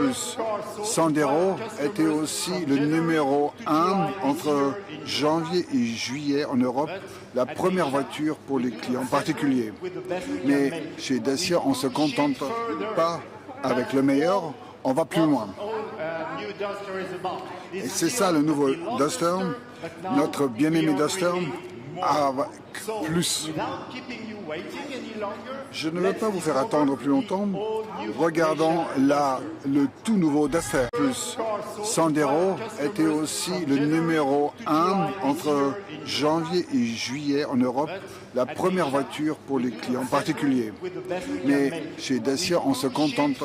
plus. Sandero était aussi le numéro 1 entre janvier et juillet en Europe, la première voiture pour les clients particuliers. Mais chez Dacia, on ne se contente pas avec le meilleur, on va plus loin. Et c'est ça le nouveau Duster, notre bien-aimé Duster, avec plus. Je ne veux pas vous faire attendre plus longtemps. Regardons là le tout nouveau Duster Plus. Sandero était aussi le numéro 1 entre janvier et juillet en Europe, la première voiture pour les clients particuliers. Mais chez Dacia, on ne se contente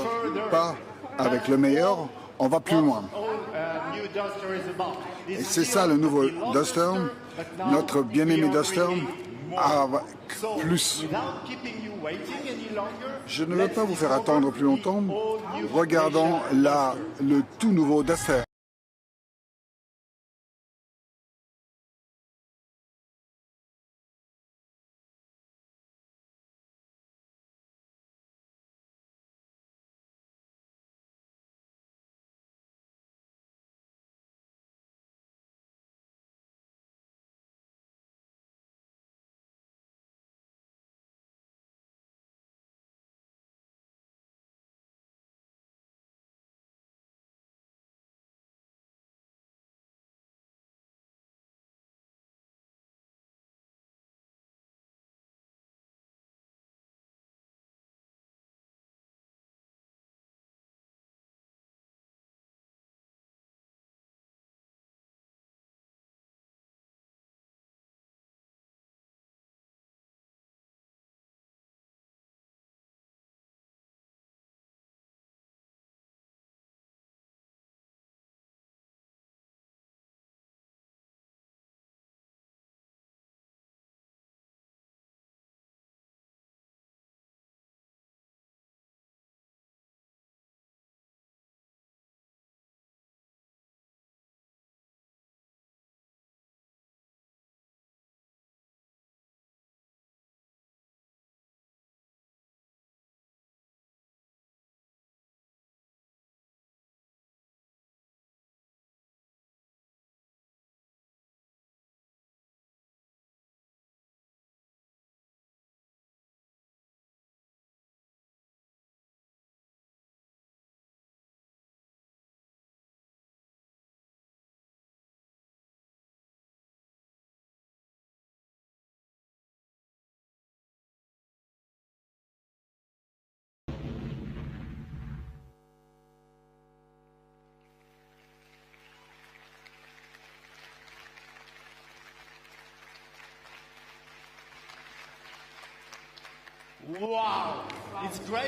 pas avec le meilleur, on va plus loin. Et c'est ça le nouveau Duster, notre bien-aimé Duster, avec plus. Je ne veux pas vous faire attendre plus longtemps. Regardons là le tout nouveau Duster.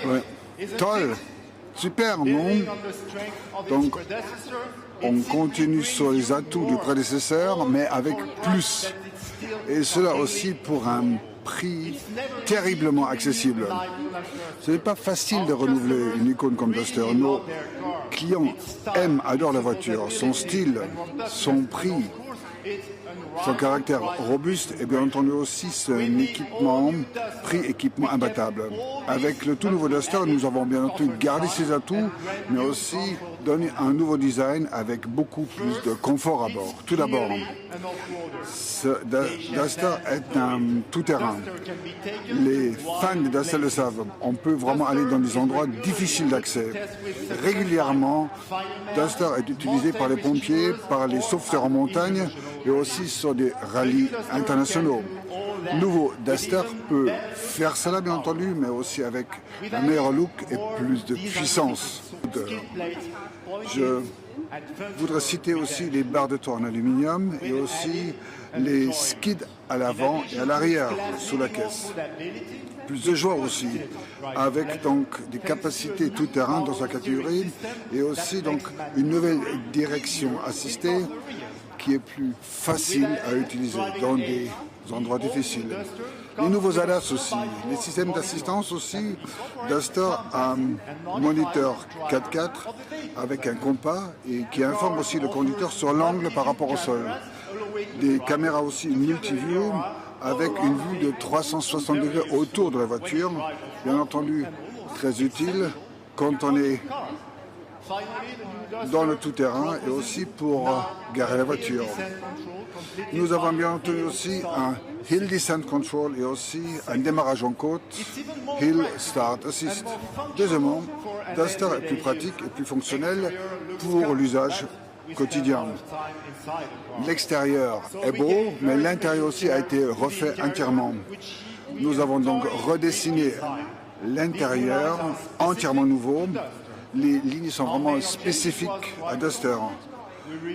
Ouais. Toll, super, non? Donc, on continue sur les atouts du prédécesseur, mais avec plus. Et cela aussi pour un prix terriblement accessible. Ce n'est pas facile de renouveler une icône comme Duster. Nos clients adorent la voiture, son style, son prix, son caractère robuste et bien entendu aussi son équipement, prix-équipement imbattable. Avec le tout nouveau Duster, nous avons bien entendu gardé ses atouts, mais aussi donné un nouveau design avec beaucoup plus de confort à bord. Tout d'abord, ce Duster est un tout-terrain. Les fans de Duster le savent, on peut vraiment aller dans des endroits difficiles d'accès. Régulièrement, Duster est utilisé par les pompiers, par les sauveteurs en montagne et aussi sur des rallyes internationaux. Nouveau Duster peut faire cela bien entendu, mais aussi avec un meilleur look et plus de puissance. Je voudrais citer aussi les barres de toit en aluminium et aussi les skids à l'avant et à l'arrière sous la caisse. Plus de joie aussi, avec donc des capacités tout-terrain dans sa catégorie et aussi donc une nouvelle direction assistée qui est plus facile à utiliser dans des endroits difficiles. Les nouveaux ADAS aussi, les systèmes d'assistance aussi. Duster a un moniteur 4x4 avec un compas et qui informe aussi le conducteur sur l'angle par rapport au sol. Des caméras aussi multi-view avec une vue de 360 degrés autour de la voiture. Bien entendu, très utile quand on est dans le tout-terrain et aussi pour garer la voiture. Nous avons bien entendu aussi un Hill Descent Control et aussi un démarrage en côte, Hill Start Assist. Deuxièmement, Duster est plus pratique et plus fonctionnel pour l'usage quotidien. L'extérieur est beau, mais l'intérieur aussi a été refait entièrement. Nous avons donc redessiné l'intérieur entièrement nouveau. Les lignes sont vraiment spécifiques à Duster.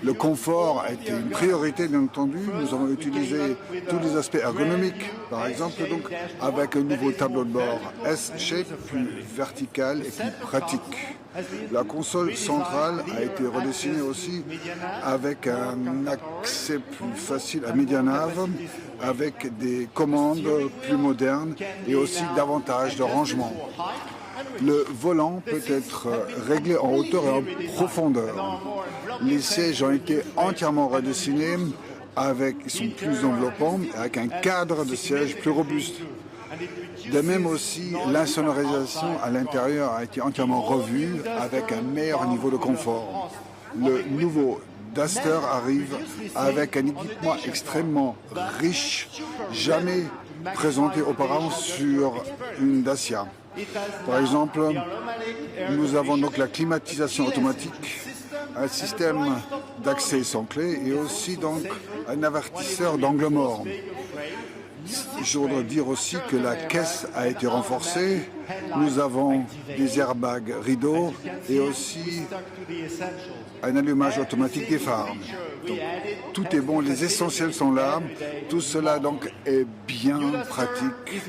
Le confort a été une priorité, bien entendu. Nous avons utilisé tous les aspects ergonomiques, par exemple, donc avec un nouveau tableau de bord S-shape, plus vertical et plus pratique. La console centrale a été redessinée aussi avec un accès plus facile à MediaNav, avec des commandes plus modernes et aussi davantage de rangement. Le volant peut être réglé en hauteur et en profondeur. Les sièges ont été entièrement redessinés, ils sont plus enveloppants, avec un cadre de siège plus robuste. De même aussi, l'insonorisation à l'intérieur a été entièrement revue, avec un meilleur niveau de confort. Le nouveau Duster arrive avec un équipement extrêmement riche, jamais présenté auparavant sur une Dacia. Par exemple, nous avons donc la climatisation automatique, un système d'accès sans clé et aussi donc un avertisseur d'angle mort. Je voudrais dire aussi que la caisse a été renforcée. Nous avons des airbags rideaux et aussi un allumage automatique des phares. Donc, tout est bon, les essentiels sont là. Tout cela donc est bien pratique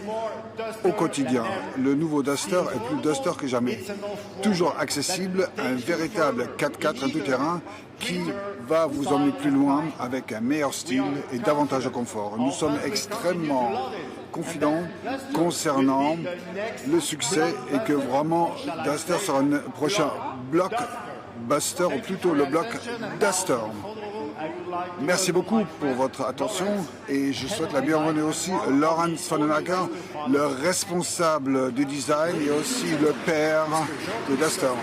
au quotidien. Le nouveau Duster est plus Duster que jamais. Toujours accessible, un véritable 4x4 un tout-terrain qui va vous emmener plus loin avec un meilleur style et davantage de confort. Nous sommes extrêmement confidents concernant le succès et que vraiment Duster sera un prochain blockbuster ou plutôt le bloc Duster. Merci beaucoup pour votre attention et je souhaite la bienvenue aussi à Laurens Vandenacker, le responsable du design et aussi le père de Duster.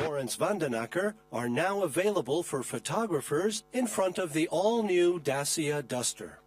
Laurens Vandenacker are now available for photographers in front of the all-new Dacia Duster.